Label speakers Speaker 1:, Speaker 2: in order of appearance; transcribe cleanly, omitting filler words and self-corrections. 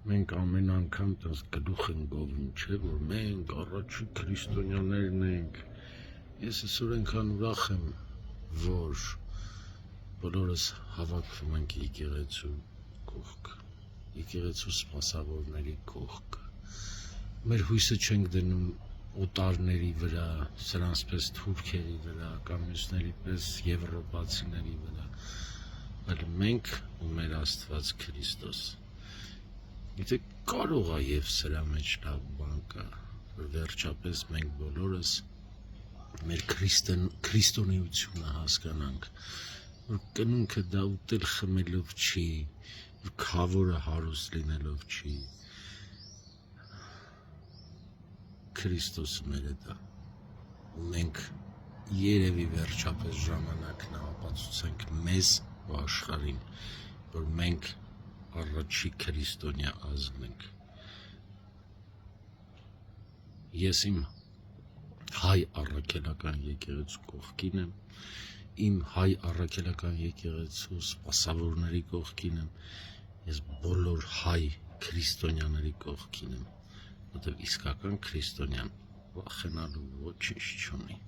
Speaker 1: Մենք ամեն անգամ տես գլուխ են գովում, չէ, որ մենք առաջի քրիստոնյաներն ենք։ Ես այսօր այնքան ուրախ եմ, որ բոլորս հավաքվում ենք եկեղեցու կողք, եկեղեցու սպասավորների կողք։ Մեր հույսը չենք դնում օտարների վրա, սրանց պես թուրքերի վրա, կամ մյուսների պես եվրոպացիների վրա, այլ մենք ու մեր Աստված Քրիստոս։ Եթե կարող է եւ սրա մեջ լավ բան կա, որ վերջապես մենք բոլորս մեր քրիստոնեությունը հասկանանք, որ կնունքը դա ուտել խմելով չի, որ քավորը հարուստ լինելով չի, Քրիստոսը մեր է դա, ու մենք երևի վերջապես ժամանակն է ապացուցենք մեզ ու աշխարհին, որ մենք առաջի քրիստոնյա ազգն ենք։ Ես իմ հայ առաքելական եկեղեցու կողքին եմ, իմ հայ առաքելական եկեղեցու սպասավորների կողքին եմ, ես բոլոր հայ քրիստոնյաների կողքին եմ, որտեղ իսկական քրիստոնյան վախենալու ոչինչ չունի։